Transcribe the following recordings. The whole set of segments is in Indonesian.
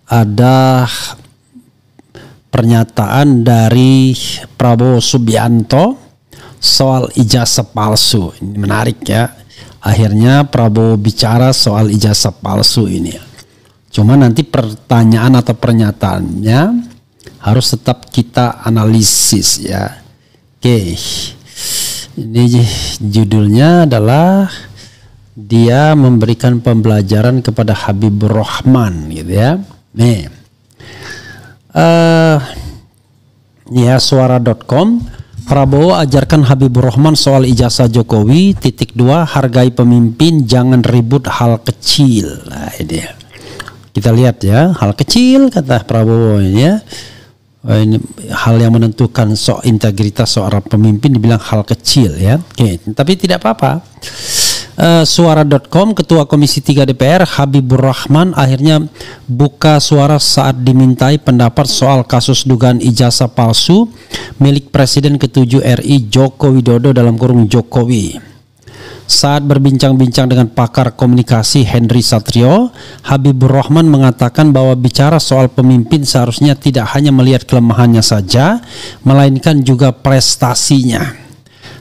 ada pernyataan dari Prabowo Subianto soal ijazah palsu. Ini menarik ya. Akhirnya Prabowo bicara soal ijazah palsu ini. Cuma nanti pertanyaan atau pernyataannya harus tetap kita analisis ya. Oke. Ini judulnya adalah dia memberikan pembelajaran kepada Habibur Rahman gitu ya. Nih. Ya, suara.com, Prabowo ajarkan Habibur Rahman soal ijazah Jokowi, .2, hargai pemimpin, jangan ribut hal kecil. Nah, ini kita lihat ya, hal kecil kata Prabowo ini ya. Ini hal yang menentukan soal integritas seorang pemimpin dibilang hal kecil ya. Oke, tapi tidak apa-apa. Suara.com, Ketua Komisi 3 DPR Habibur Rahman akhirnya buka suara saat dimintai pendapat soal kasus dugaan ijazah palsu milik Presiden ke-7 RI Joko Widodo dalam kurung Jokowi. Saat berbincang-bincang dengan pakar komunikasi Henry Satrio, Habibur Rahman mengatakan bahwa bicara soal pemimpin seharusnya tidak hanya melihat kelemahannya saja, melainkan juga prestasinya.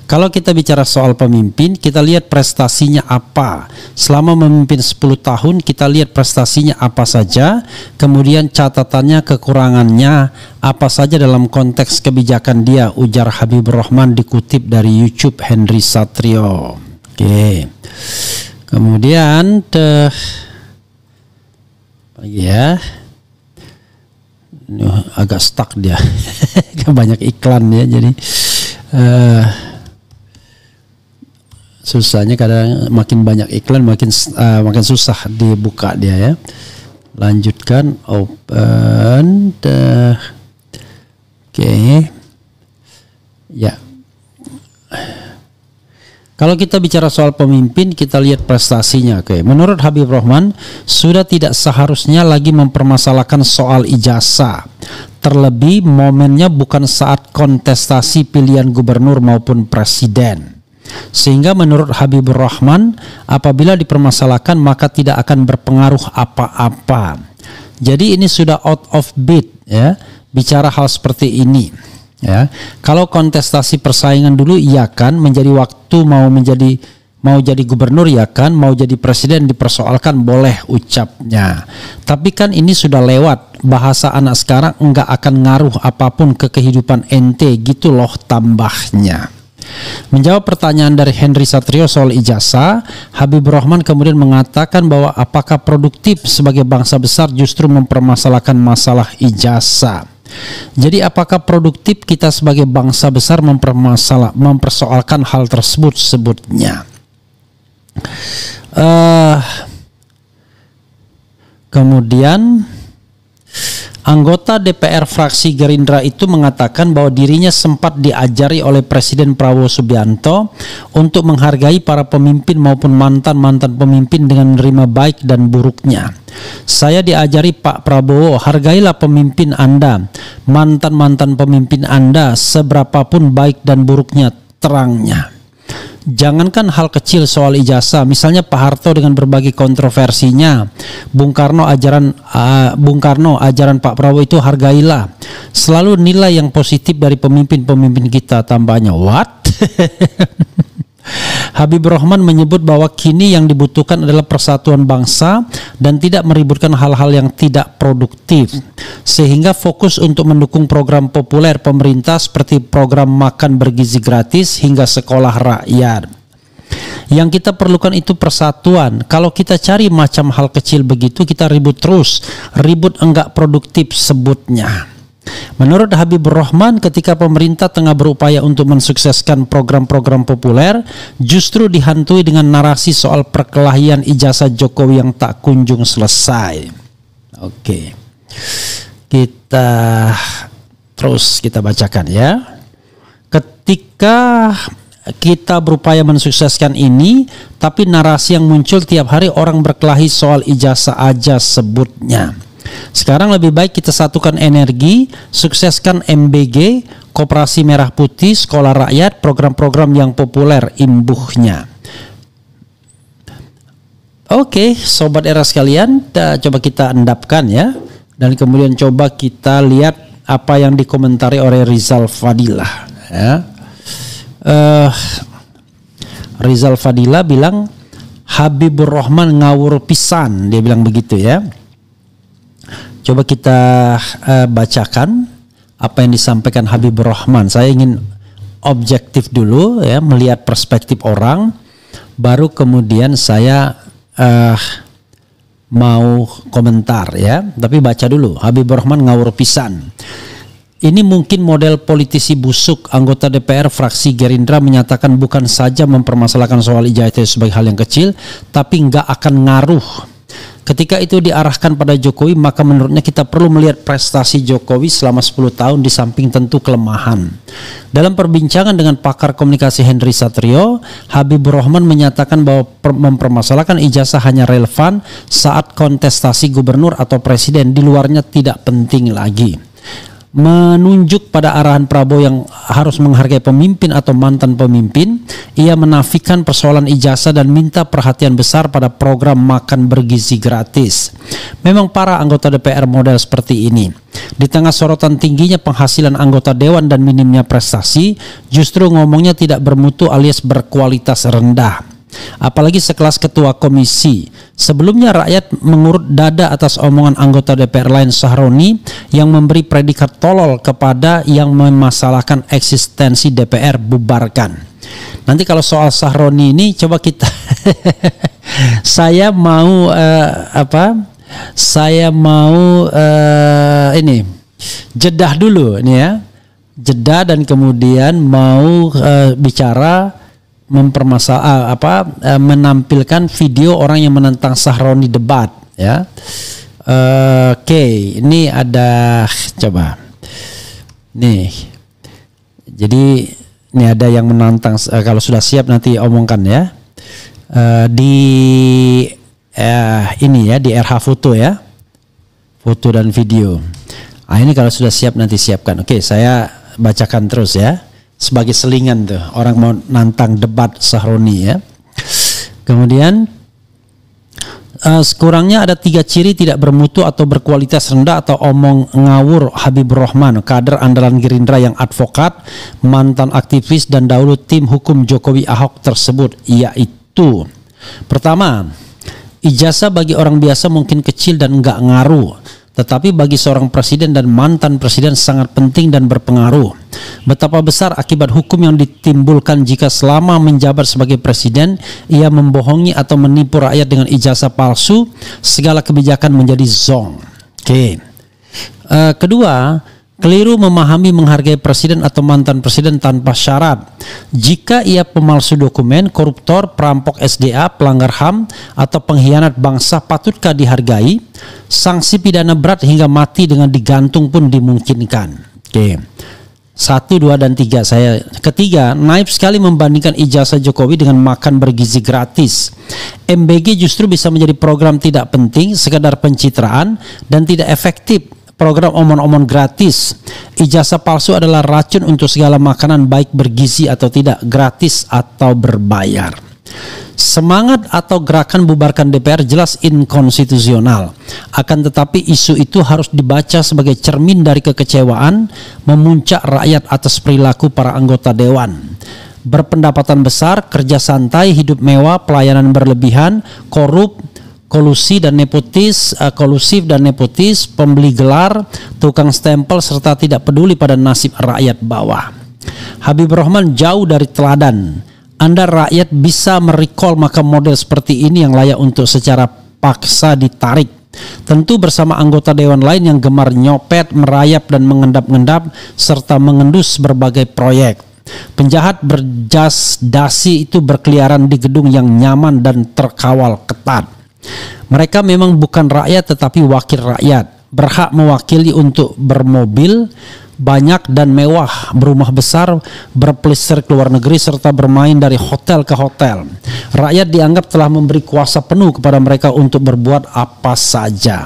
Kalau kita bicara soal pemimpin, kita lihat prestasinya apa. Selama memimpin 10 tahun, kita lihat prestasinya apa saja, kemudian catatannya, kekurangannya apa saja dalam konteks kebijakan dia, ujar Habibur Rahman dikutip dari YouTube Henry Satrio. Oke. Kemudian ya. Agak stuck dia. Banyak iklan ya, jadi susahnya kadang makin banyak iklan makin susah dibuka dia ya. Lanjutkan, open. Oke. Ya. Kalau kita bicara soal pemimpin, kita lihat prestasinya. Oke. Menurut Habibur Rahman, sudah tidak seharusnya lagi mempermasalahkan soal ijazah. Terlebih momennya bukan saat kontestasi pilihan gubernur maupun presiden. Sehingga menurut Habibur Rahman, apabila dipermasalahkan maka tidak akan berpengaruh apa-apa. Jadi ini sudah out of beat ya, bicara hal seperti ini. Ya, kalau kontestasi persaingan dulu iya kan, menjadi waktu mau jadi gubernur ya kan, mau jadi presiden dipersoalkan boleh ucapnya. Tapi kan ini sudah lewat, bahasa anak sekarang enggak akan ngaruh apapun ke kehidupan ente gitu loh tambahnya. Menjawab pertanyaan dari Henry Satrio soal ijazah, Habibur Rahman kemudian mengatakan bahwa apakah produktif sebagai bangsa besar justru mempermasalahkan masalah ijazah. Jadi apakah produktif kita sebagai bangsa besar mempersoalkan hal tersebut sebutnya. Kemudian anggota DPR fraksi Gerindra itu mengatakan bahwa dirinya sempat diajari oleh Presiden Prabowo Subianto untuk menghargai para pemimpin maupun mantan-mantan pemimpin dengan menerima baik dan buruknya. Saya diajari Pak Prabowo, hargailah pemimpin Anda, mantan-mantan pemimpin Anda, seberapapun baik dan buruknya, terangnya. Jangankan hal kecil soal ijazah, misalnya Pak Harto dengan berbagai kontroversinya, Bung Karno ajaran Pak Prabowo itu hargailah. Selalu nilai yang positif dari pemimpin-pemimpin kita, tambahnya. What? Habibur Rahman menyebut bahwa kini yang dibutuhkan adalah persatuan bangsa dan tidak meributkan hal-hal yang tidak produktif, sehingga fokus untuk mendukung program populer pemerintah seperti program makan bergizi gratis hingga sekolah rakyat. Yang kita perlukan itu persatuan. Kalau kita cari macam hal kecil begitu, kita ribut terus, ribut enggak produktif sebutnya. Menurut Habibur Rahman, ketika pemerintah tengah berupaya untuk mensukseskan program-program populer, justru dihantui dengan narasi soal perkelahian ijazah Jokowi yang tak kunjung selesai. Oke. Kita bacakan ya. Ketika kita berupaya mensukseskan ini, tapi narasi yang muncul tiap hari orang berkelahi soal ijazah aja sebutnya. Sekarang lebih baik kita satukan energi, sukseskan MBG, Koperasi Merah Putih, Sekolah Rakyat, program-program yang populer imbuhnya. Oke, sobat era sekalian, coba kita endapkan ya. Dan kemudian coba kita lihat apa yang dikomentari oleh Rizal Fadilah. Ya. Rizal Fadilah bilang Habibur Rahman ngawur pisan, dia bilang begitu ya. Coba kita bacakan apa yang disampaikan Habibur Rahman. Saya ingin objektif dulu ya, melihat perspektif orang, baru kemudian saya mau komentar ya. Tapi baca dulu, Habibur Rahman ngawur pisan. Ini mungkin model politisi busuk. Anggota DPR fraksi Gerindra menyatakan bukan saja mempermasalahkan soal ijazah sebagai hal yang kecil, tapi nggak akan ngaruh. Ketika itu diarahkan pada Jokowi, maka menurutnya kita perlu melihat prestasi Jokowi selama 10 tahun di samping tentu kelemahan. Dalam perbincangan dengan pakar komunikasi Henry Satrio, Habibur Rahman menyatakan bahwa mempermasalahkan ijazah hanya relevan saat kontestasi gubernur atau presiden, di luarnya tidak penting lagi. Menunjuk pada arahan Prabowo yang harus menghargai pemimpin atau mantan pemimpin, ia menafikan persoalan ijazah dan minta perhatian besar pada program makan bergizi gratis. Memang para anggota DPR model seperti ini. Di tengah sorotan tingginya penghasilan anggota dewan dan minimnya prestasi, justru ngomongnya tidak bermutu alias berkualitas rendah. Apalagi sekelas ketua komisi. Sebelumnya rakyat mengurut dada atas omongan anggota DPR lain Sahroni yang memberi predikat tolol kepada yang memasalahkan eksistensi DPR, bubarkan. Nanti kalau soal Sahroni ini coba kita saya mau ini jedah dulu ini ya. Jedah dan kemudian mau bicara menampilkan video orang yang menentang Sahroni debat ya. Oke, ini ada coba nih. Jadi ini ada yang menantang, kalau sudah siap nanti omongkan ya. Ini ya di RH Foto ya. Foto dan video. Ini kalau sudah siap nanti siapkan. Oke, saya bacakan terus ya. Sebagai selingan tuh orang mau nantang debat Sahroni ya. Kemudian sekurangnya ada 3 ciri tidak bermutu atau berkualitas rendah atau omong ngawur Habibur Rahman, kader andalan Gerindra yang advokat, mantan aktivis dan dahulu tim hukum Jokowi Ahok tersebut, yaitu pertama, ijazah bagi orang biasa mungkin kecil dan enggak ngaruh, tetapi bagi seorang presiden dan mantan presiden sangat penting dan berpengaruh. Betapa besar akibat hukum yang ditimbulkan jika selama menjabat sebagai presiden ia membohongi atau menipu rakyat dengan ijazah palsu, segala kebijakan menjadi zong. Oke. Kedua, keliru memahami menghargai presiden atau mantan presiden tanpa syarat. Jika ia pemalsu dokumen, koruptor, perampok SDA, pelanggar HAM, atau pengkhianat bangsa, patutkah dihargai? Sanksi pidana berat hingga mati dengan digantung pun dimungkinkan. Oke. 1, 2, dan 3 saya. Ketiga, naif sekali membandingkan ijazah Jokowi dengan makan bergizi gratis. MBG justru bisa menjadi program tidak penting, sekadar pencitraan, dan tidak efektif. Program omon-omon gratis. Ijazah palsu adalah racun untuk segala makanan, baik bergizi atau tidak, gratis atau berbayar. Semangat atau gerakan bubarkan DPR jelas inkonstitusional. Akan tetapi isu itu harus dibaca sebagai cermin dari kekecewaan memuncak rakyat atas perilaku para anggota dewan. Berpendapatan besar, kerja santai, hidup mewah, pelayanan berlebihan, kolusif dan nepotis, pembeli gelar, tukang stempel, serta tidak peduli pada nasib rakyat bawah. Habibur Rahman jauh dari teladan. Anda rakyat bisa merecall maka model seperti ini yang layak untuk secara paksa ditarik. Tentu bersama anggota dewan lain yang gemar nyopet, merayap dan mengendap-endap serta mengendus berbagai proyek. Penjahat berjas dasi itu berkeliaran di gedung yang nyaman dan terkawal ketat. Mereka memang bukan rakyat tetapi wakil rakyat, berhak mewakili untuk bermobil banyak dan mewah, berumah besar, berpelesir ke luar negeri, serta bermain dari hotel ke hotel. Rakyat dianggap telah memberi kuasa penuh kepada mereka untuk berbuat apa saja.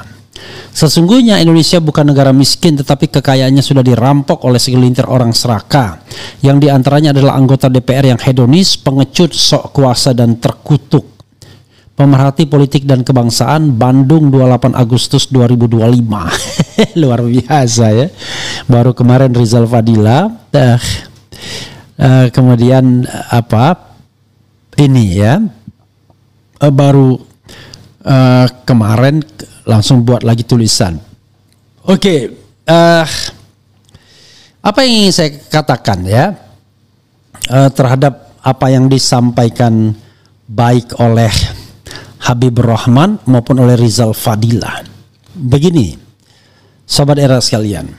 Sesungguhnya Indonesia bukan negara miskin, tetapi kekayaannya sudah dirampok oleh segelintir orang serakah, yang diantaranya adalah anggota DPR yang hedonis, pengecut, sok kuasa dan terkutuk. pemerhati politik dan kebangsaan, Bandung 28 Agustus 2025. Luar biasa ya. Baru kemarin Rizal Fadila, kemudian ini ya, baru kemarin langsung buat lagi tulisan. Oke, apa yang ingin saya katakan ya terhadap apa yang disampaikan baik oleh Habibur Rahman maupun oleh Rizal Fadila. Begini, sobat era sekalian,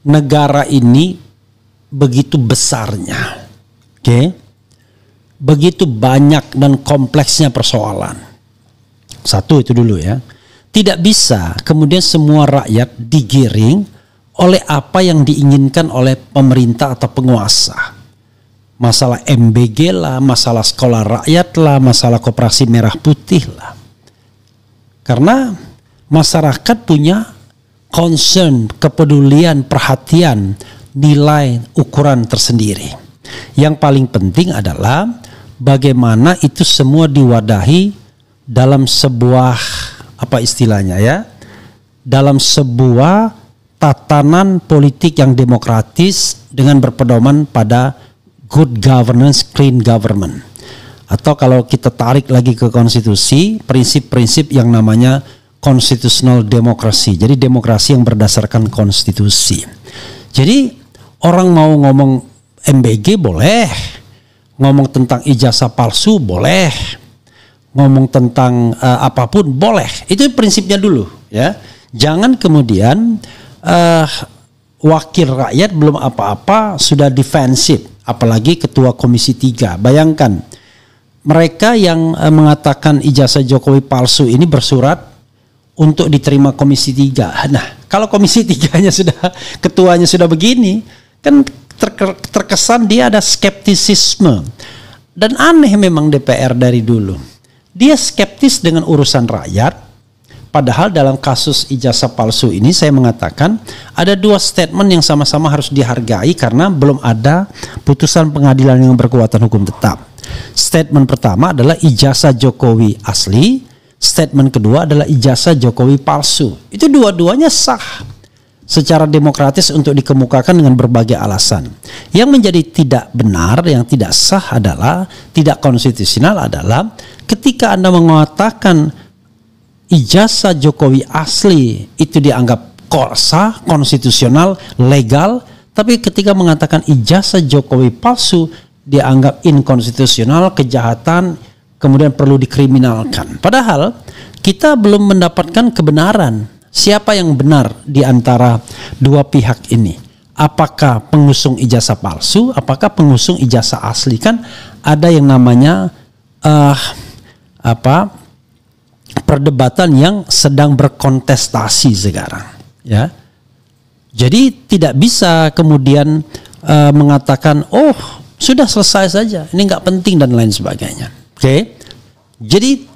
negara ini begitu besarnya, begitu banyak dan kompleksnya persoalan. Satu itu dulu ya. Tidak bisa kemudian semua rakyat digiring oleh apa yang diinginkan oleh pemerintah atau penguasa. Masalah MBG lah, masalah sekolah rakyat lah, masalah koperasi merah putih lah. Karena masyarakat punya concern, kepedulian, perhatian, nilai, ukuran tersendiri. Yang paling penting adalah bagaimana itu semua diwadahi dalam sebuah dalam sebuah tatanan politik yang demokratis dengan berpedoman pada good governance, clean government. Atau kalau kita tarik lagi ke konstitusi, prinsip-prinsip yang namanya constitutional democracy. Jadi demokrasi yang berdasarkan konstitusi. Jadi orang mau ngomong MBG boleh, ngomong tentang ijazah palsu boleh, ngomong tentang apapun boleh. Itu prinsipnya dulu ya. Jangan kemudian wakil rakyat belum apa-apa sudah defensif, apalagi ketua Komisi 3. Bayangkan mereka yang mengatakan ijazah Jokowi palsu ini bersurat untuk diterima Komisi 3. Nah, kalau Komisi 3-nya sudah, ketuanya sudah begini, kan terkesan dia ada skeptisisme. Dan aneh memang DPR dari dulu. Dia skeptis dengan urusan rakyat, padahal dalam kasus ijazah palsu ini saya mengatakan ada dua statement yang sama-sama harus dihargai karena belum ada putusan pengadilan yang berkekuatan hukum tetap. Statement pertama adalah ijazah Jokowi asli, statement kedua adalah ijazah Jokowi palsu. Itu dua-duanya sah secara demokratis untuk dikemukakan dengan berbagai alasan. Yang menjadi tidak benar, yang tidak sah adalah, tidak konstitusional adalah ketika Anda mengatakan ijazah Jokowi asli itu dianggap sah, konstitusional, legal, tapi ketika mengatakan ijazah Jokowi palsu dianggap inkonstitusional, kejahatan, kemudian perlu dikriminalkan. Padahal kita belum mendapatkan kebenaran. Siapa yang benar di antara dua pihak ini? Apakah pengusung ijazah palsu? Apakah pengusung ijazah asli? Kan ada yang namanya perdebatan yang sedang berkontestasi sekarang. Ya, jadi tidak bisa kemudian mengatakan sudah selesai saja, ini nggak penting dan lain sebagainya. Jadi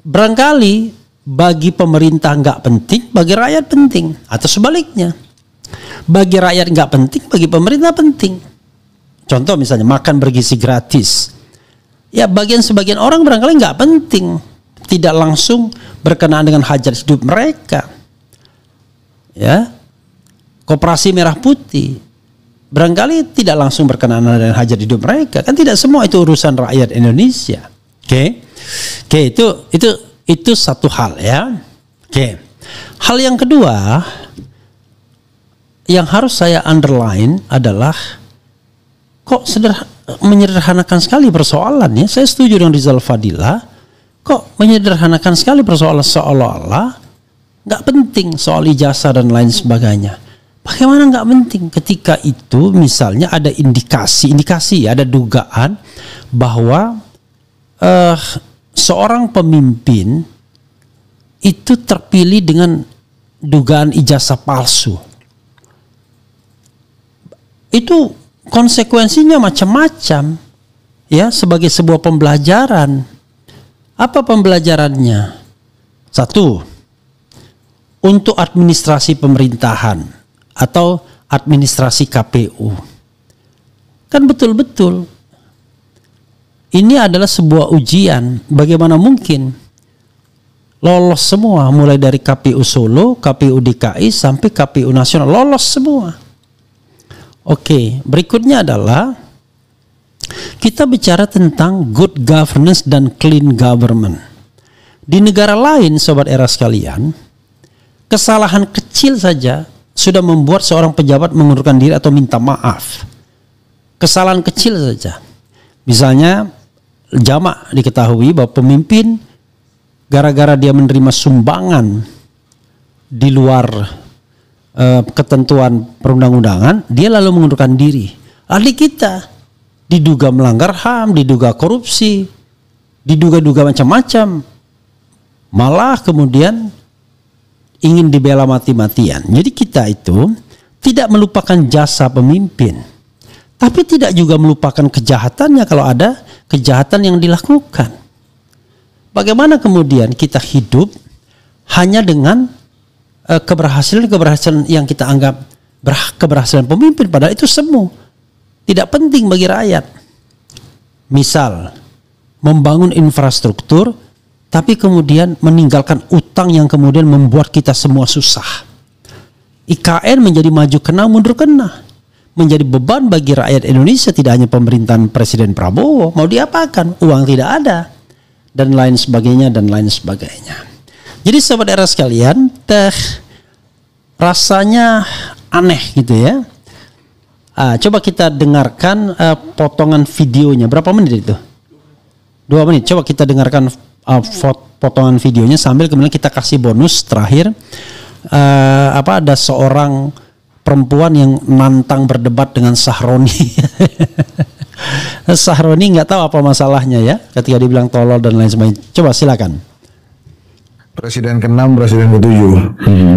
barangkali bagi pemerintah nggak penting, bagi rakyat penting, atau sebaliknya. Bagi rakyat nggak penting, bagi pemerintah penting. Contoh misalnya makan bergizi gratis. Ya sebagian orang barangkali nggak penting, tidak langsung berkenaan dengan hajat hidup mereka. Ya, koperasi merah putih barangkali tidak langsung berkenaan dengan hajat hidup mereka. Kan tidak semua itu urusan rakyat Indonesia. Itu satu hal ya. Hal yang kedua yang harus saya underline adalah kok menyederhanakan sekali persoalan ya. Saya setuju dengan Rizal Fadila. Kok menyederhanakan sekali persoalan seolah-olah nggak penting soal ijazah dan lain sebagainya. Bagaimana nggak penting ketika itu misalnya ada indikasi, ada dugaan bahwa seorang pemimpin itu terpilih dengan dugaan ijazah palsu. Itu konsekuensinya macam-macam ya, sebagai sebuah pembelajaran. Apa pembelajarannya? Satu, untuk administrasi pemerintahan atau administrasi KPU. Kan betul-betul ini adalah sebuah ujian. Bagaimana mungkin lolos semua, mulai dari KPU Solo, KPU DKI sampai KPU Nasional, lolos semua. Oke, berikutnya adalah kita bicara tentang good governance dan clean government. Di negara lain, sobat era sekalian, kesalahan kecil saja sudah membuat seorang pejabat mengundurkan diri atau minta maaf. Kesalahan kecil saja. Misalnya, jamak diketahui bahwa pemimpin gara-gara dia menerima sumbangan di luar ketentuan perundang-undangan, dia lalu mengundurkan diri. Ahli kita diduga melanggar HAM, diduga korupsi, diduga-duga macam-macam, malah kemudian ingin dibela mati-matian. Jadi kita itu tidak melupakan jasa pemimpin, tapi tidak juga melupakan kejahatannya kalau ada kejahatan yang dilakukan. Bagaimana kemudian kita hidup hanya dengan keberhasilan yang kita anggap keberhasilan pemimpin, padahal itu semu, tidak penting bagi rakyat. Misal membangun infrastruktur tapi kemudian meninggalkan utang yang kemudian membuat kita semua susah. IKN menjadi maju kena mundur kena, menjadi beban bagi rakyat Indonesia. Tidak hanya pemerintahan Presiden Prabowo, mau diapakan, uang tidak ada, dan lain sebagainya dan lain sebagainya. Jadi sahabat era sekalian, rasanya aneh gitu ya. Coba kita dengarkan potongan videonya. Berapa menit itu? 2 menit. Coba kita dengarkan potongan videonya sambil kemudian kita kasih bonus terakhir. Ada seorang perempuan yang nantang berdebat dengan Sahroni. Sahroni nggak tahu apa masalahnya ya ketika dibilang tolol dan lain sebagainya. Coba silakan. Presiden ke-6, Presiden ke-7.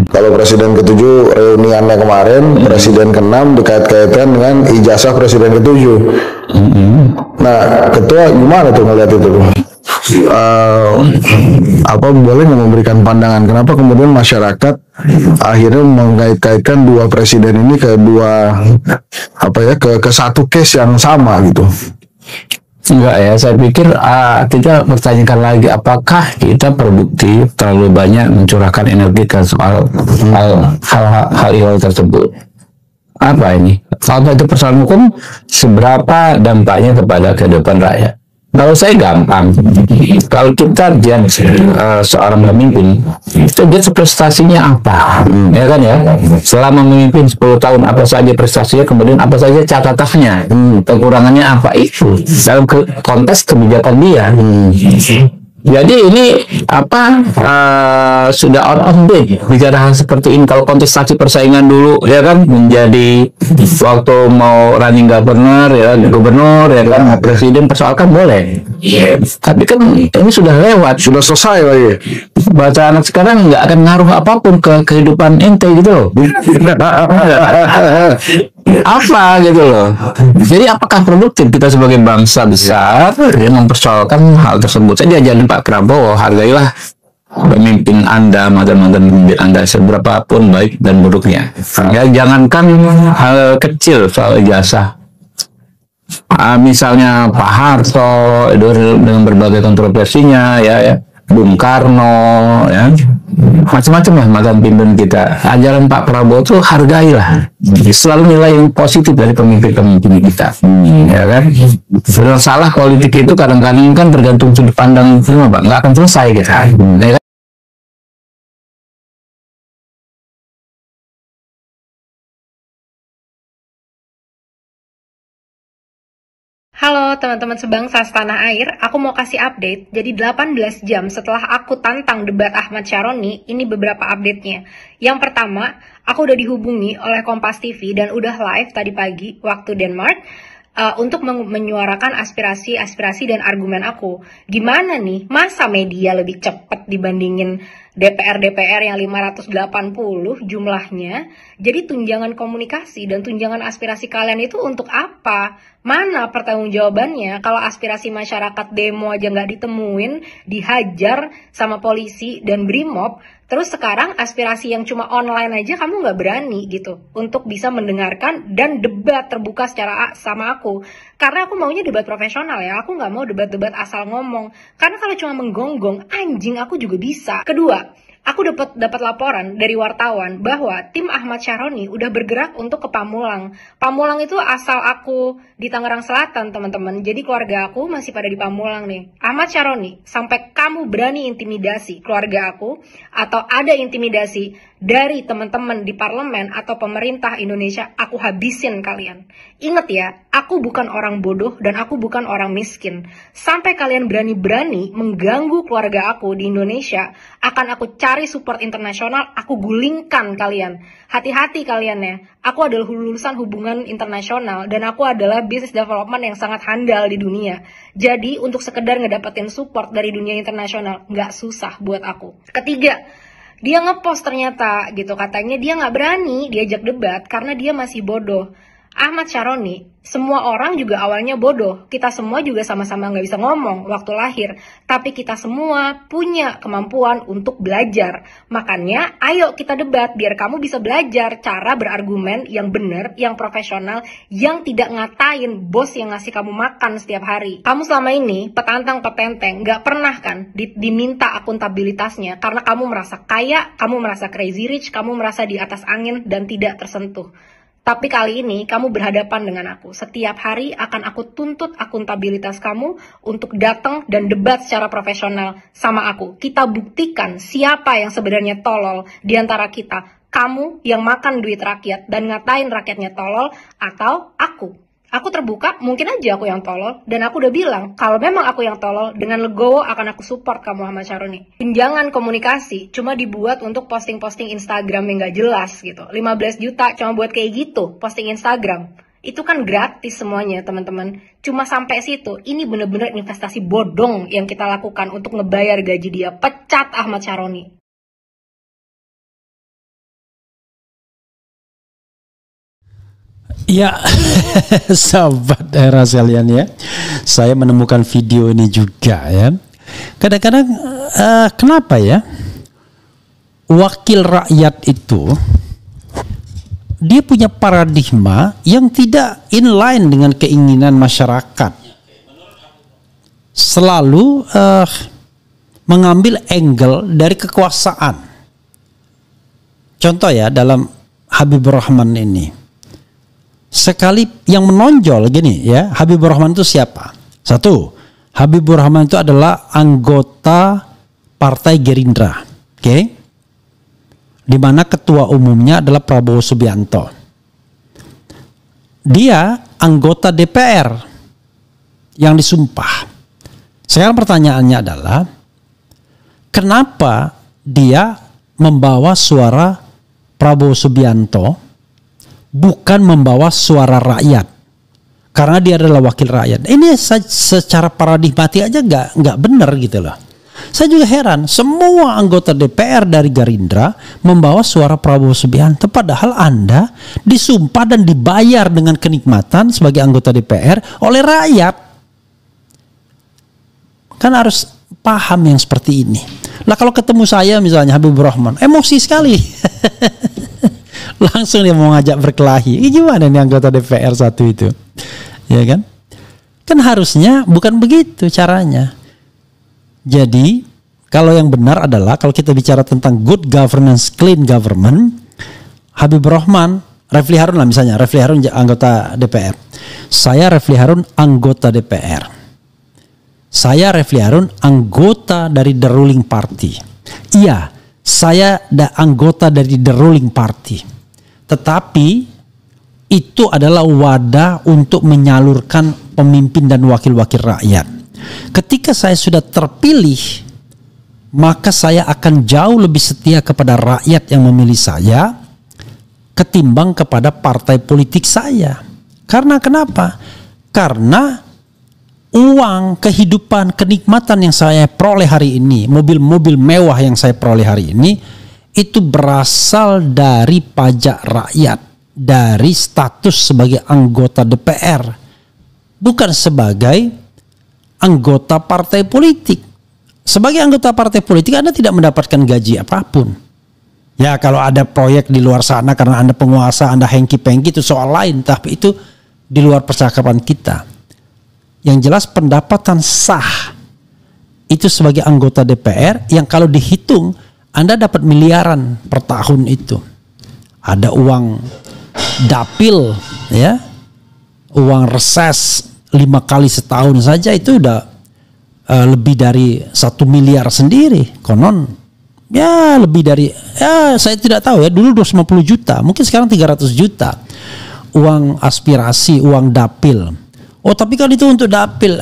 Kalau Presiden ke-7 reuniannya kemarin, Presiden ke-6 dikait-kaitkan dengan ijazah Presiden ke-7. Nah, Ketua gimana tuh ngeliat itu? Boleh nggak memberikan pandangan kenapa kemudian masyarakat akhirnya mengkait-kaitkan dua presiden ini ke satu case yang sama gitu? Enggak ya, saya pikir kita bertanyakan lagi apakah kita produktif terlalu banyak mencurahkan energi ke soal hal tersebut. Apa ini? Kalau itu persoalan hukum, seberapa dampaknya kepada kehidupan rakyat? Kalau saya gampang, kalau kita lihat seorang pemimpin, kita lihat prestasinya apa, ya kan ya? Selama memimpin 10 tahun apa saja prestasinya, kemudian apa saja catatannya, kekurangannya apa itu dalam konteks kebijakan dia. Jadi ini sudah out of date bicara hal seperti ini. Kalau kontestasi persaingan dulu ya kan menjadi waktu mau running governor ya gubernur ya kan presiden persoalkan boleh. Tapi kan ini sudah lewat, sudah selesai lagi. Bahasa anak sekarang nggak akan ngaruh apapun ke kehidupan ente gitu loh. Apa gitu loh. Jadi apakah produktif kita sebagai bangsa besar yang mempersoalkan hal tersebut? Saya diajarin Pak Prabowo, hargailah pemimpin Anda, mantan-mantan pemimpin Anda seberapapun baik dan buruknya. Ya, jangankan hal kecil soal ijazah. Misalnya Pak Harto dengan berbagai kontroversinya ya Bung Karno ya macam-macam lah mantan pemimpin kita. Ajaran Pak Prabowo tuh hargailah, selalu nilai yang positif dari pemimpin-pemimpin kita, ya kan. Sudah salah politik itu kadang-kadang kan tergantung sudut pandang semua, Pak, nggak akan selesai gitu. Ya kan? Halo teman-teman sebangsa setanah air, aku mau kasih update. Jadi 18 jam setelah aku tantang debat Ahmad Syaroni, ini beberapa update-nya. Yang pertama, aku udah dihubungi oleh Kompas TV dan udah live tadi pagi waktu Denmark untuk menyuarakan aspirasi dan argumen aku. Gimana nih, masa media lebih cepat dibandingin DPR yang 580 jumlahnya? Jadi tunjangan komunikasi dan tunjangan aspirasi kalian itu untuk apa? Mana pertanggungjawabannya kalau aspirasi masyarakat demo aja nggak ditemuin, dihajar sama polisi dan BRIMOB? Terus sekarang aspirasi yang cuma online aja kamu nggak berani gitu untuk bisa mendengarkan dan debat terbuka sama aku. Karena aku maunya debat profesional ya, aku nggak mau debat-debat asal ngomong. Karena kalau cuma menggonggong, anjing aku juga bisa. Kedua, aku dapat laporan dari wartawan bahwa tim Ahmad Syaroni udah bergerak untuk ke Pamulang. Pamulang itu asal aku di Tangerang Selatan, teman-teman. Jadi keluarga aku masih pada di Pamulang nih. Ahmad Syaroni, sampai kamu berani intimidasi keluarga aku atau ada intimidasi dari teman-teman di parlemen atau pemerintah Indonesia, aku habisin kalian. Ingat ya, aku bukan orang bodoh dan aku bukan orang miskin. Sampai kalian berani-berani mengganggu keluarga aku di Indonesia, akan aku cari support internasional, aku gulingkan kalian. Hati-hati kalian ya, aku adalah lulusan hubungan internasional dan aku adalah business development yang sangat handal di dunia. Jadi untuk sekedar ngedapetin support dari dunia internasional, nggak susah buat aku. Ketiga, dia ngepost ternyata gitu, katanya dia nggak berani diajak debat karena dia masih bodoh. Ahmad Syaroni, semua orang juga awalnya bodoh. Kita semua juga sama-sama nggak bisa ngomong waktu lahir. Tapi kita semua punya kemampuan untuk belajar. Makanya ayo kita debat biar kamu bisa belajar cara berargumen yang benar, yang profesional, yang tidak ngatain bos yang ngasih kamu makan setiap hari. Kamu selama ini petantang petenteng, nggak pernah kan diminta akuntabilitasnya karena kamu merasa kaya, kamu merasa crazy rich, kamu merasa di atas angin dan tidak tersentuh. Tapi kali ini kamu berhadapan dengan aku. Setiap hari akan aku tuntut akuntabilitas kamu untuk datang dan debat secara profesional sama aku. Kita buktikan siapa yang sebenarnya tolol di antara kita. Kamu yang makan duit rakyat dan ngatain rakyatnya tolol atau aku. Aku terbuka, mungkin aja aku yang tolol. Dan aku udah bilang, kalau memang aku yang tolol, dengan legowo akan aku support kamu Ahmad Syaroni. Tunjangan komunikasi cuma dibuat untuk posting-posting Instagram yang gak jelas gitu. 15 juta cuma buat kayak gitu, posting Instagram. Itu kan gratis semuanya teman-teman. Cuma sampai situ, ini bener-bener investasi bodong yang kita lakukan untuk ngebayar gaji dia. Pecat Ahmad Syaroni. Ya, sahabat era sekalian ya, saya menemukan video ini juga ya. Kadang-kadang kenapa ya wakil rakyat itu dia punya paradigma yang tidak inline dengan keinginan masyarakat. Selalu mengambil angle dari kekuasaan. Contoh ya dalam Habibur Rahman ini. Sekali yang menonjol gini ya, Habibur Rahman itu siapa? Satu, Habibur Rahman itu adalah anggota Partai Gerindra, oke? Di mana ketua umumnya adalah Prabowo Subianto. Dia anggota DPR yang disumpah. Sekarang pertanyaannya adalah, kenapa dia membawa suara Prabowo Subianto bukan membawa suara rakyat, karena dia adalah wakil rakyat? Ini secara paradigmatik aja nggak benar gitu loh. Saya juga heran, semua anggota DPR dari Gerindra membawa suara Prabowo Subianto, padahal Anda disumpah dan dibayar dengan kenikmatan sebagai anggota DPR oleh rakyat. Kan harus paham yang seperti ini. Lah kalau ketemu saya misalnya Habibur Rahman, emosi sekali. Langsung dia mau ngajak berkelahi. Gimana nih anggota DPR satu itu? Ya kan? Kan harusnya bukan begitu caranya. Jadi, kalau yang benar adalah kalau kita bicara tentang good governance, clean government, Habibur Rahman, Refli Harun lah misalnya, Refli Harun anggota DPR. Saya Refli Harun anggota DPR. Saya Refli Harun anggota dari the ruling party. Iya, saya anggota dari the ruling party. Tetapi itu adalah wadah untuk menyalurkan pemimpin dan wakil-wakil rakyat. Ketika saya sudah terpilih, maka saya akan jauh lebih setia kepada rakyat yang memilih saya ketimbang kepada partai politik saya. Karena kenapa? Karena uang, kehidupan, kenikmatan yang saya peroleh hari ini, mobil-mobil mewah yang saya peroleh hari ini, itu berasal dari pajak rakyat, dari status sebagai anggota DPR, bukan sebagai anggota partai politik. Sebagai anggota partai politik Anda tidak mendapatkan gaji apapun. Ya kalau ada proyek di luar sana karena Anda penguasa, Anda hengki-pengki itu soal lain. Tapi itu di luar percakapan kita. Yang jelas pendapatan sah itu sebagai anggota DPR yang kalau dihitung Anda dapat miliaran per tahun itu. Ada uang dapil, ya, uang reses 5 kali setahun saja itu udah lebih dari 1 miliar sendiri. Konon ya lebih dari, ya saya tidak tahu ya, dulu 250 juta, mungkin sekarang 300 juta uang aspirasi, uang dapil. Oh tapi kan itu untuk dapil,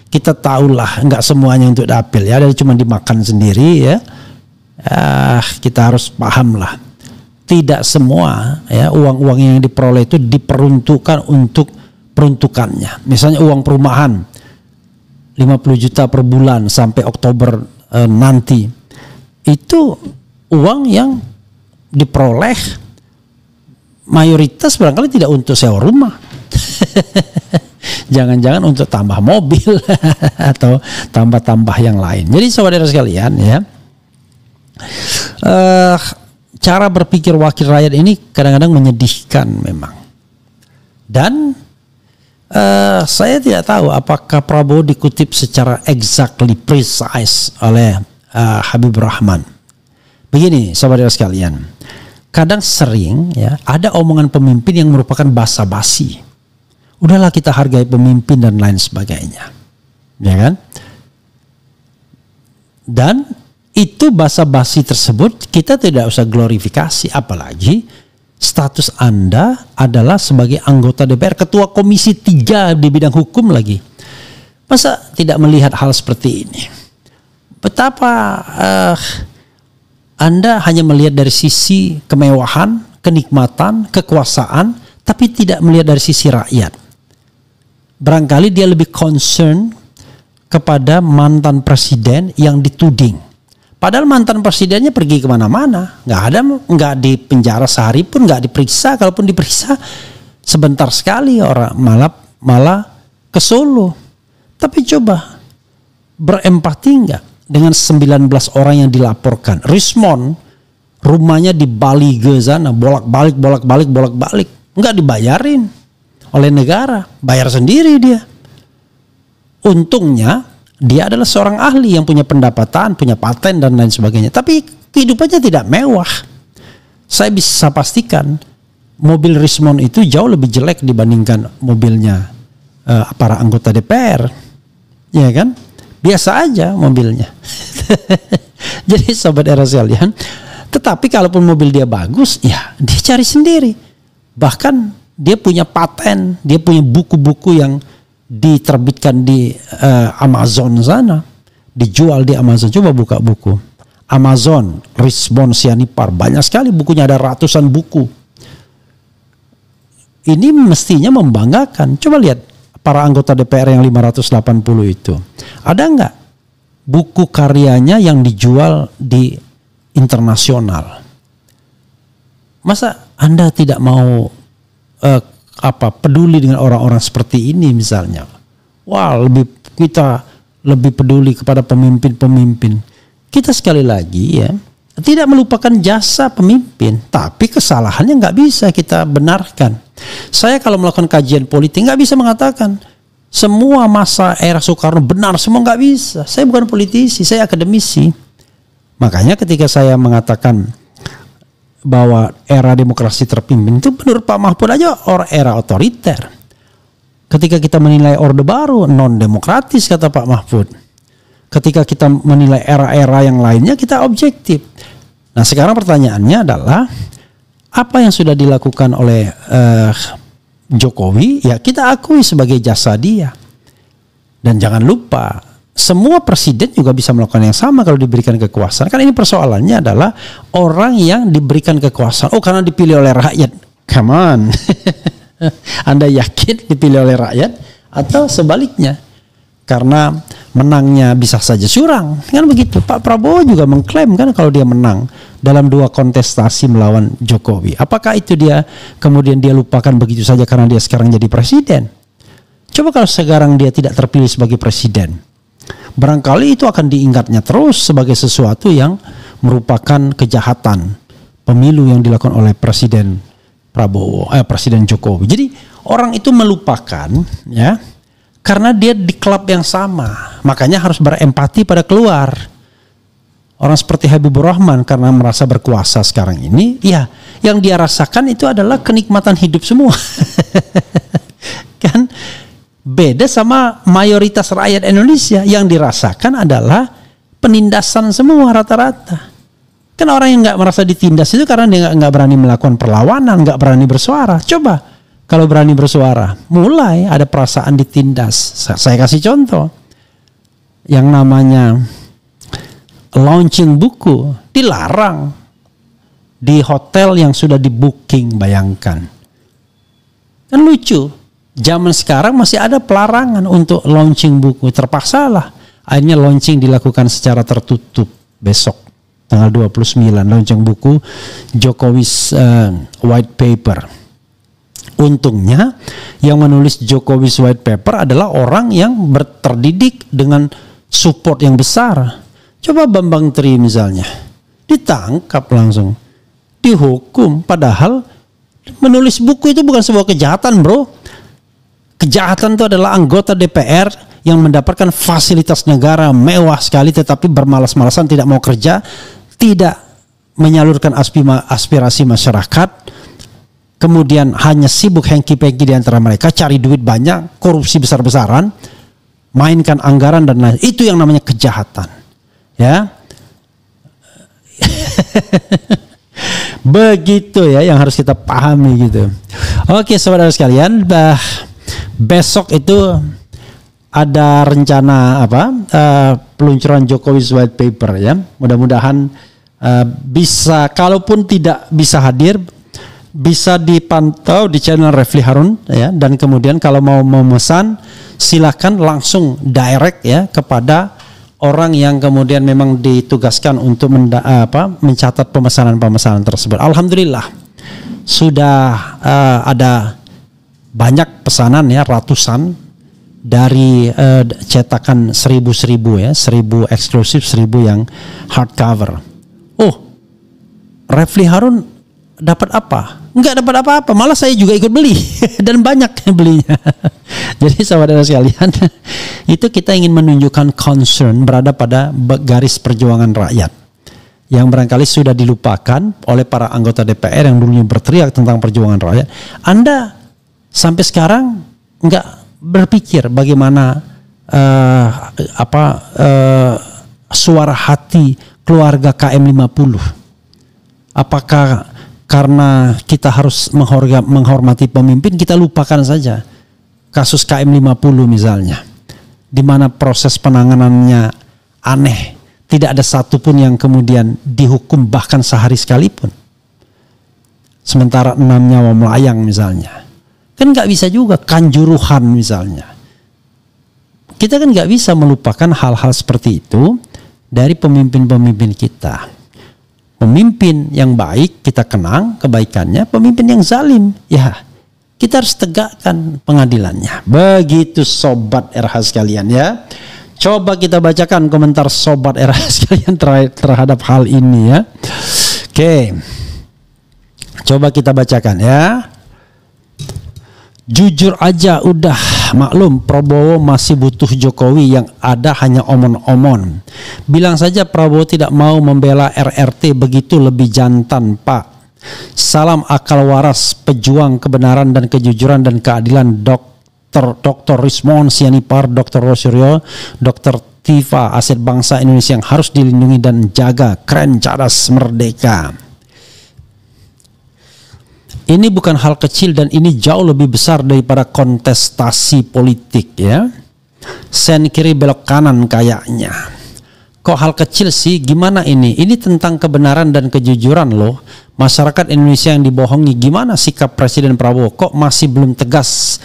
kita tahulah nggak semuanya untuk dapil ya, dari cuma dimakan sendiri ya. Kita harus paham lah, tidak semua ya uang-uang yang diperoleh itu diperuntukkan untuk peruntukannya. Misalnya uang perumahan 50 juta per bulan sampai Oktober nanti, itu uang yang diperoleh mayoritas barangkali tidak untuk sewa rumah. Jangan-jangan untuk tambah mobil atau tambah-tambah yang lain. Jadi saudara sekalian ya, cara berpikir wakil rakyat ini kadang-kadang menyedihkan memang. Dan saya tidak tahu apakah Prabowo dikutip secara exactly precise oleh Habibur Rahman. Begini saudara sekalian, kadang sering ya ada omongan pemimpin yang merupakan basa-basi. Udahlah kita hargai pemimpin dan lain sebagainya, ya kan? Dan itu basa-basi tersebut kita tidak usah glorifikasi, apalagi status Anda adalah sebagai anggota DPR, ketua komisi 3 di bidang hukum lagi. Masa tidak melihat hal seperti ini? Betapa Anda hanya melihat dari sisi kemewahan, kenikmatan, kekuasaan, tapi tidak melihat dari sisi rakyat. Barangkali dia lebih concern kepada mantan presiden yang dituding. Padahal mantan presidennya pergi kemana-mana, nggak di penjara sehari pun, nggak diperiksa. Kalaupun diperiksa sebentar sekali, orang malah ke Solo. Tapi coba berempati nggak dengan 19 orang yang dilaporkan. Rismon rumahnya di Bali ke sana, bolak-balik, nggak dibayarin oleh negara, bayar sendiri dia. Untungnya dia adalah seorang ahli yang punya pendapatan, punya paten dan lain sebagainya. Tapi kehidupannya tidak mewah. Saya bisa pastikan mobil Rismon itu jauh lebih jelek dibandingkan mobilnya para anggota DPR. Ya kan? Biasa aja mobilnya. Jadi sobat era sekalian, tetapi kalaupun mobil dia bagus, ya dia cari sendiri. Bahkan dia punya paten, dia punya buku-buku yang diterbitkan di Amazon sana, dijual di Amazon. Coba buka buku Amazon, Rismon Sianipar, banyak sekali bukunya, ada ratusan buku. Ini mestinya membanggakan. Coba lihat para anggota DPR yang 580 itu, ada nggak buku karyanya yang dijual di internasional? Masa Anda tidak mau peduli dengan orang-orang seperti ini misalnya? Wah, kita lebih peduli kepada pemimpin-pemimpin. Kita sekali lagi ya tidak melupakan jasa pemimpin, tapi kesalahannya nggak bisa kita benarkan. Saya kalau melakukan kajian politik nggak bisa mengatakan semua masa era Soekarno benar, semua nggak bisa. Saya bukan politisi, saya akademisi. Makanya ketika saya mengatakan bahwa era demokrasi terpimpin itu menurut Pak Mahfud aja era otoriter. Ketika kita menilai Orde Baru non demokratis kata Pak Mahfud. Ketika kita menilai era-era yang lainnya kita objektif. Nah sekarang pertanyaannya adalah apa yang sudah dilakukan oleh Jokowi ya kita akui sebagai jasa dia. Dan jangan lupa semua presiden juga bisa melakukan yang sama kalau diberikan kekuasaan. Kan ini persoalannya adalah orang yang diberikan kekuasaan. Oh karena dipilih oleh rakyat. Come on. Anda yakin dipilih oleh rakyat? Atau sebaliknya? Karena menangnya bisa saja curang. Kan begitu. Pak Prabowo juga mengklaim kan kalau dia menang dalam 2 kontestasi melawan Jokowi. Apakah itu dia kemudian dia lupakan begitu saja karena dia sekarang jadi presiden? Coba kalau sekarang dia tidak terpilih sebagai presiden. barangkali itu akan diingatnya terus sebagai sesuatu yang merupakan kejahatan pemilu yang dilakukan oleh Presiden Jokowi. Jadi orang itu melupakan, ya, karena dia di klub yang sama, makanya harus berempati pada keluar. Orang seperti Habibur Rahman karena merasa berkuasa sekarang ini, ya, yang dia rasakan itu adalah kenikmatan hidup semua. Kan beda sama mayoritas rakyat Indonesia yang dirasakan adalah penindasan semua rata-rata. Kan orang yang nggak merasa ditindas itu karena dia nggak berani melakukan perlawanan, nggak berani bersuara. Coba kalau berani bersuara, mulai ada perasaan ditindas. Saya kasih contoh, yang namanya launching buku dilarang di hotel yang sudah di booking. Bayangkan, kan lucu. Zaman sekarang masih ada pelarangan untuk launching buku. Terpaksalah akhirnya launching dilakukan secara tertutup besok tanggal 29, launching buku Jokowi's White Paper. Untungnya yang menulis Jokowi's White Paper adalah orang yang terdidik dengan support yang besar. Coba Bambang Tri misalnya, ditangkap langsung, dihukum, padahal menulis buku itu bukan sebuah kejahatan, bro. Kejahatan itu adalah anggota DPR yang mendapatkan fasilitas negara mewah sekali tetapi bermalas-malasan, tidak mau kerja, tidak menyalurkan aspirasi masyarakat, kemudian hanya sibuk hengki-pengki di antara mereka, cari duit banyak, korupsi besar-besaran, mainkan anggaran dan lain. Itu yang namanya kejahatan, ya. Begitu ya yang harus kita pahami gitu. Oke, saudara sekalian, besok itu ada rencana peluncuran Jokowi's White Paper, ya. Mudah-mudahan bisa, kalaupun tidak bisa hadir, bisa dipantau di channel Refli Harun, ya. Dan kemudian kalau mau memesan silakan langsung direct, ya, kepada orang yang kemudian memang ditugaskan untuk mencatat pemesanan tersebut. Alhamdulillah sudah ada banyak pesanan, ya, ratusan dari cetakan 1000 ya, 1000 eksklusif, 1000 yang hardcover. Oh, Refli Harun dapat apa? Enggak dapat apa-apa, malah saya juga ikut beli dan banyak belinya. Jadi saudara sekalian, itu kita ingin menunjukkan concern berada pada garis perjuangan rakyat yang barangkali sudah dilupakan oleh para anggota DPR yang dulunya berteriak tentang perjuangan rakyat. Anda sampai sekarang enggak berpikir bagaimana suara hati keluarga KM50. Apakah karena kita harus menghormati pemimpin, kita lupakan saja kasus KM50 misalnya, di mana proses penanganannya aneh, tidak ada satupun yang kemudian dihukum bahkan sehari sekalipun, sementara 6 nyawa melayang misalnya. Kan nggak bisa juga, Kanjuruhan misalnya. Kita kan nggak bisa melupakan hal-hal seperti itu dari pemimpin-pemimpin kita. Pemimpin yang baik kita kenang kebaikannya, pemimpin yang zalim, ya kita harus tegakkan pengadilannya. Begitu sobat RH sekalian, ya. Coba kita bacakan komentar sobat RH sekalian terhadap hal ini, ya. Oke, coba kita bacakan, ya. Jujur aja udah maklum Prabowo masih butuh Jokowi, yang ada hanya omon-omon. Bilang saja Prabowo tidak mau membela RRT, begitu lebih jantan, Pak. Salam akal waras, pejuang kebenaran dan kejujuran dan keadilan, Dr. Rismon Sianipar, Dr. Rosuryo, Dr. Tifa, aset bangsa Indonesia yang harus dilindungi dan jaga, keren, cerdas, merdeka. Ini bukan hal kecil dan ini jauh lebih besar daripada kontestasi politik, ya. Sen kiri belok kanan kayaknya. Kok hal kecil sih? Gimana ini? Ini tentang kebenaran dan kejujuran loh. Masyarakat Indonesia yang dibohongi. Gimana sikap Presiden Prabowo? Kok masih belum tegas?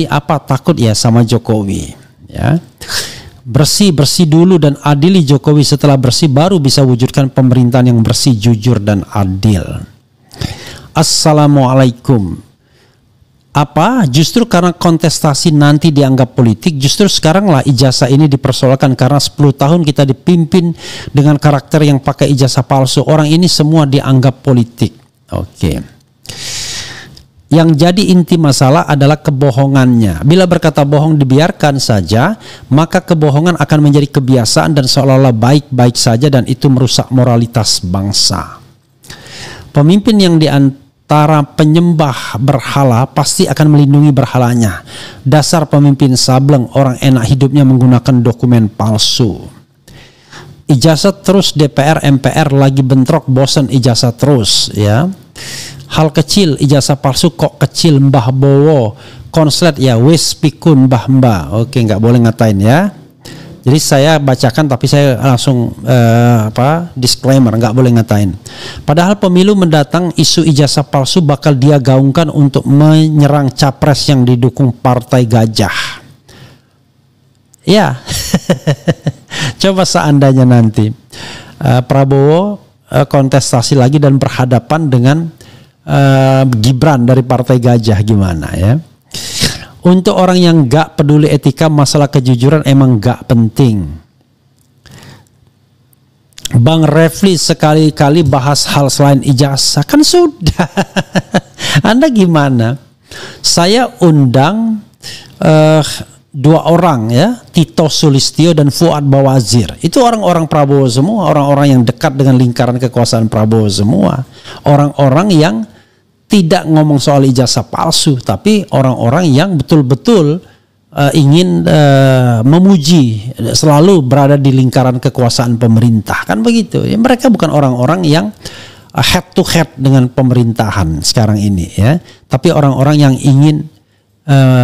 Apa takut ya sama Jokowi? Ya. Bersih dulu dan adili Jokowi. Setelah bersih baru bisa wujudkan pemerintahan yang bersih, jujur dan adil. Assalamualaikum. Justru karena kontestasi nanti dianggap politik, justru sekarang lah ijazah ini dipersoalkan karena 10 tahun kita dipimpin dengan karakter yang pakai ijazah palsu. Orang ini semua dianggap politik. Oke. Yang jadi inti masalah adalah kebohongannya. Bila berkata bohong dibiarkan saja, maka kebohongan akan menjadi kebiasaan dan seolah-olah baik-baik saja, dan itu merusak moralitas bangsa. Pemimpin yang antara penyembah berhala pasti akan melindungi berhalanya. Dasar pemimpin sableng, orang enak hidupnya menggunakan dokumen palsu. Ijazah terus DPR MPR lagi bentrok, bosan ijazah terus ya. Hal kecil ijazah palsu kok kecil, Mbah Bowo konslet ya wis pikun mbah. Oke, nggak boleh ngatain ya. Jadi saya bacakan tapi saya langsung disclaimer, nggak boleh ngatain. Padahal pemilu mendatang isu ijazah palsu bakal dia gaungkan untuk menyerang capres yang didukung partai gajah. Ya, coba seandainya nanti Prabowo kontestasi lagi dan berhadapan dengan Gibran dari partai gajah, gimana ya? Untuk orang yang gak peduli etika, masalah kejujuran emang gak penting. Bang Refli sekali-kali bahas hal selain ijazah, kan sudah. Anda gimana? Saya undang 2 orang ya, Tito Sulistyo dan Fuad Bawazir. Itu orang-orang Prabowo semua, orang-orang yang dekat dengan lingkaran kekuasaan Prabowo semua. Orang-orang yang tidak ngomong soal ijazah palsu, tapi orang-orang yang betul-betul ingin memuji, selalu berada di lingkaran kekuasaan pemerintah, kan begitu ya. Mereka bukan orang-orang yang head to head dengan pemerintahan sekarang ini ya, tapi orang-orang yang ingin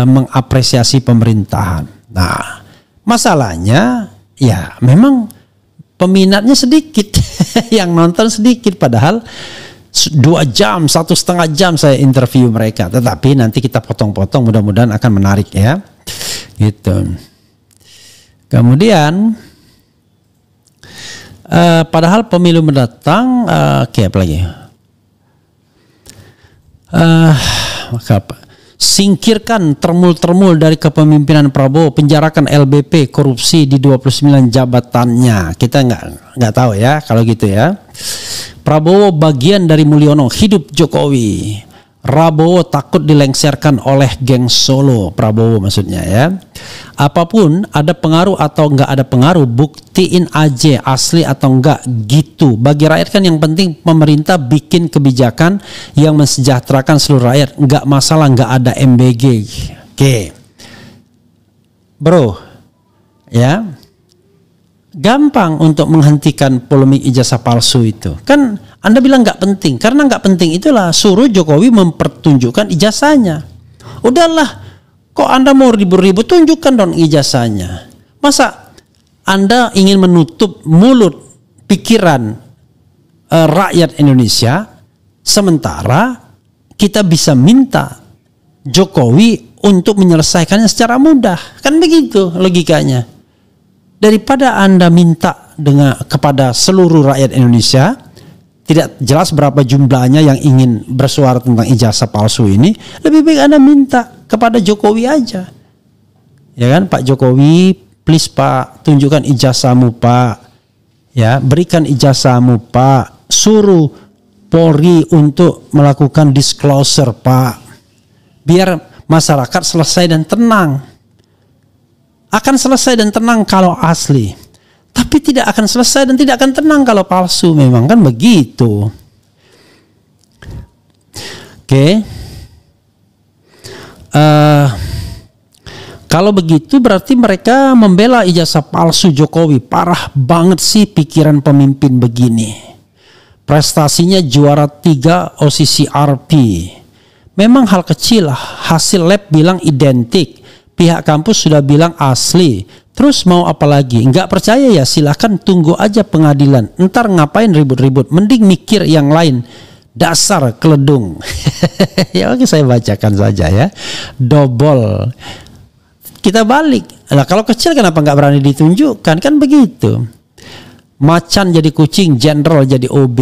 mengapresiasi pemerintahan. Nah, masalahnya ya memang peminatnya sedikit yang nonton sedikit, padahal 2 jam, 1,5 jam saya interview mereka. Tetapi nanti kita potong-potong, mudah-mudahan akan menarik ya. Gitu. Kemudian padahal pemilu mendatang apa lagi? Singkirkan termul-termul dari kepemimpinan Prabowo, penjarakan LBP korupsi di 29 jabatannya. Kita nggak tahu ya kalau gitu ya. Prabowo bagian dari Mulyono, hidup Jokowi. Prabowo takut dilengsarkan oleh geng Solo, Prabowo maksudnya ya. Apapun, ada pengaruh atau enggak ada pengaruh, buktiin aja asli atau enggak gitu. Bagi rakyat kan yang penting pemerintah bikin kebijakan yang mensejahterakan seluruh rakyat. Enggak masalah enggak ada MBG. Oke. Bro, ya. Gampang untuk menghentikan polemik ijazah palsu itu. Kan Anda bilang nggak penting. Karena nggak penting itulah suruh Jokowi mempertunjukkan ijazahnya. Udahlah, kok Anda mau ribut-ribut, tunjukkan dong ijazahnya. Masa Anda ingin menutup mulut pikiran rakyat Indonesia, sementara kita bisa minta Jokowi untuk menyelesaikannya secara mudah. Kan begitu logikanya. Daripada Anda minta kepada seluruh rakyat Indonesia, tidak jelas berapa jumlahnya yang ingin bersuara tentang ijazah palsu ini, lebih baik Anda minta kepada Jokowi aja. Ya kan, Pak Jokowi, please Pak, tunjukkan ijazahmu Pak. Ya, berikan ijazahmu Pak. Suruh Polri untuk melakukan disclosure Pak. Biar masyarakat selesai dan tenang. Akan selesai dan tenang kalau asli, tapi tidak akan selesai dan tidak akan tenang kalau palsu. Memang kan begitu. Oke. Kalau begitu berarti mereka membela ijazah palsu Jokowi. Parah banget sih pikiran pemimpin begini. Prestasinya juara 3 OCCRP. Memang hal kecil, hasil lab bilang identik. Pihak kampus sudah bilang asli. Terus mau apa lagi? Nggak percaya ya silahkan tunggu aja pengadilan. Ntar ngapain ribut-ribut? Mending mikir yang lain. Dasar keledung. Ya oke, saya bacakan saja ya. Dobol. Kita balik. Nah, kalau kecil kenapa nggak berani ditunjukkan? Kan begitu. Macan jadi kucing, jenderal jadi OB.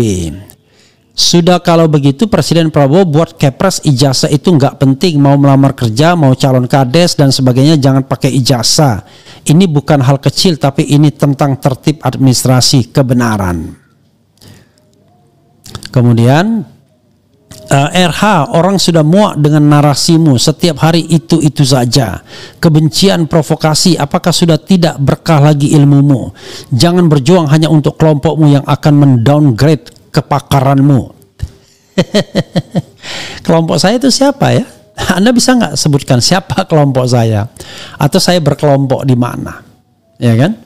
Sudah kalau begitu Presiden Prabowo buat kepres ijazah itu nggak penting, mau melamar kerja, mau calon kades dan sebagainya jangan pakai ijazah. Ini bukan hal kecil tapi ini tentang tertib administrasi kebenaran. Kemudian RH, orang sudah muak dengan narasimu, setiap hari itu saja. Kebencian, provokasi, apakah sudah tidak berkah lagi ilmumu? Jangan berjuang hanya untuk kelompokmu yang akan mendowngrade kepakaranmu. Kelompok saya itu siapa ya? Anda bisa nggak sebutkan siapa kelompok saya? Atau saya berkelompok di mana? Ya kan?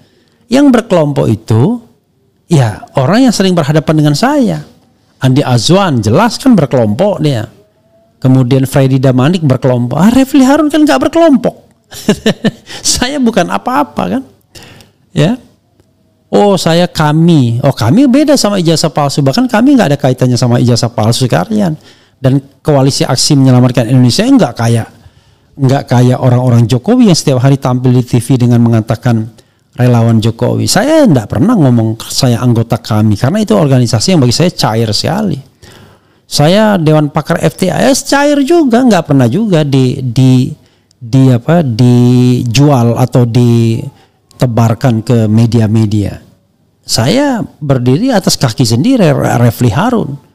Yang berkelompok itu ya orang yang sering berhadapan dengan saya. Andi Azwan jelas kan berkelompok dia. Kemudian Freddy Damanik berkelompok. Refli Harun kan nggak berkelompok. Saya bukan apa-apa kan? Ya. Oh saya kami. Oh kami beda sama ijazah palsu. Bahkan kami nggak ada kaitannya sama ijazah palsu sekalian. Dan koalisi aksi menyelamatkan Indonesia nggak kayak orang-orang Jokowi yang setiap hari tampil di TV dengan mengatakan relawan Jokowi. Saya tidak pernah ngomong saya anggota kami karena itu organisasi yang bagi saya cair sekali. Saya Dewan Pakar FTIS cair juga, nggak pernah juga dijual atau ditebarkan ke media-media. Saya berdiri atas kaki sendiri, Refli Harun.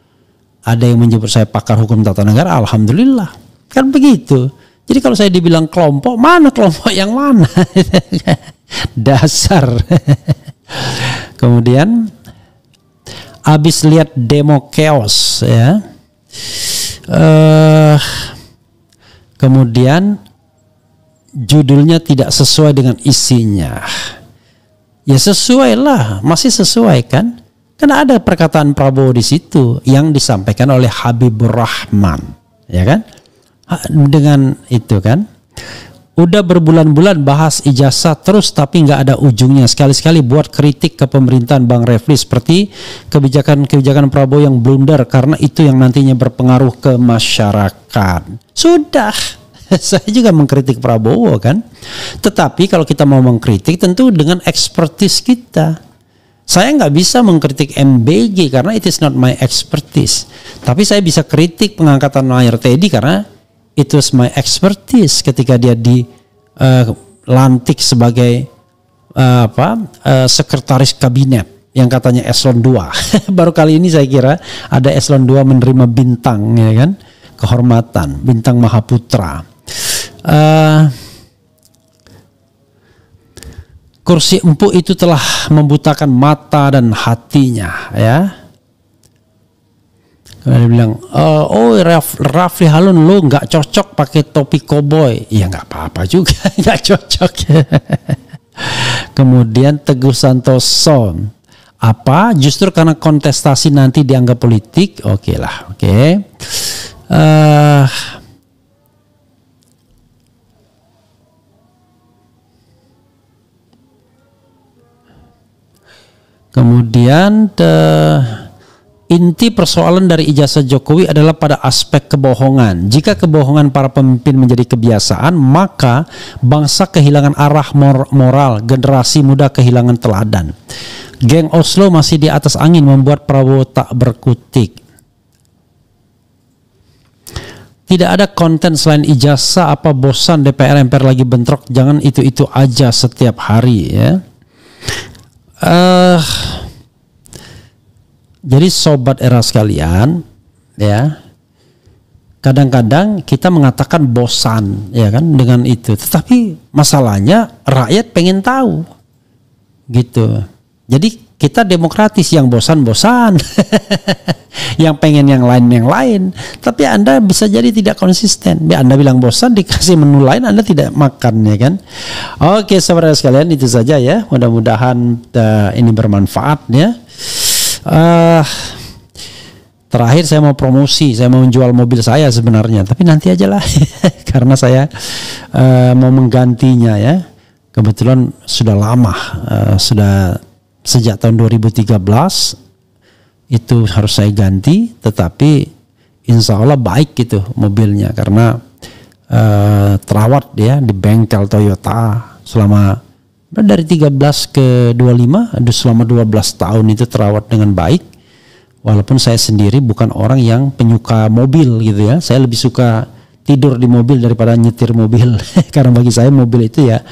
Ada yang menyebut saya pakar hukum tata negara, alhamdulillah. Kan begitu. Jadi kalau saya dibilang kelompok, mana kelompok yang mana? Dasar. Kemudian habis lihat demo chaos ya. Kemudian judulnya tidak sesuai dengan isinya. Ya sesuai lah, masih sesuai kan? Karena ada perkataan Prabowo di situ yang disampaikan oleh Habibur Rahman, ya kan? Dengan itu kan? Udah berbulan-bulan bahas ijazah terus tapi nggak ada ujungnya. Sekali-sekali buat kritik ke pemerintahan Bang Refli seperti kebijakan Prabowo yang blunder karena itu yang nantinya berpengaruh ke masyarakat. Sudah, saya juga mengkritik Prabowo kan. Tetapi kalau kita mau mengkritik tentu dengan expertise kita. Saya nggak bisa mengkritik MBG karena it is not my expertise. Tapi saya bisa kritik pengangkatan Mayor Teddy karena it was my expertise ketika dia dilantik sebagai sekretaris kabinet yang katanya eselon 2. Baru kali ini saya kira ada eselon 2 menerima bintang ya kan, kehormatan, bintang Mahaputra. Kursi empuk itu telah membutakan mata dan hatinya ya. Dia bilang, oh Refli Harun lo nggak cocok pakai topi koboi. Ya nggak apa-apa juga, nggak cocok. Kemudian Teguh Santoso, apa? Justru karena kontestasi nanti dianggap politik, oke lah, oke. Kemudian inti persoalan dari ijazah Jokowi adalah pada aspek kebohongan. Jika kebohongan para pemimpin menjadi kebiasaan, maka bangsa kehilangan arah moral, generasi muda kehilangan teladan. Geng Oslo masih di atas angin membuat Prabowo tak berkutik. Tidak ada konten selain ijazah, apa bosan DPR MPR lagi bentrok, jangan itu-itu aja setiap hari ya. Jadi sobat era sekalian ya, kadang-kadang kita mengatakan bosan ya kan dengan itu, tetapi masalahnya rakyat pengen tahu gitu. Jadi kita demokratis, yang bosan-bosan yang pengen yang lain. Tapi Anda bisa jadi tidak konsisten. Anda bilang bosan, dikasih menu lain Anda tidak makan ya kan. Oke saudara sekalian, itu saja ya, mudah-mudahan ini bermanfaat ya. Terakhir saya mau promosi, saya mau menjual mobil saya sebenarnya, tapi nanti aja lah karena saya mau menggantinya ya. Kebetulan sudah lama, sudah sejak tahun 2013 itu harus saya ganti, tetapi insya Allah baik gitu mobilnya karena terawat ya di bengkel Toyota selama dari 13 ke 25, selama 12 tahun itu terawat dengan baik. Walaupun saya sendiri bukan orang yang penyuka mobil gitu ya. Saya lebih suka tidur di mobil daripada nyetir mobil. Karena bagi saya mobil itu ya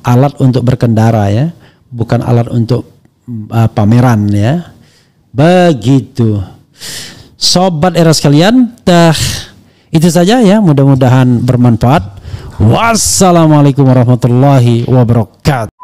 alat untuk berkendara ya, bukan alat untuk pameran ya. Begitu. Sobat era sekalian, itu saja ya, mudah-mudahan bermanfaat. Wassalamualaikum warahmatullahi wabarakatuh.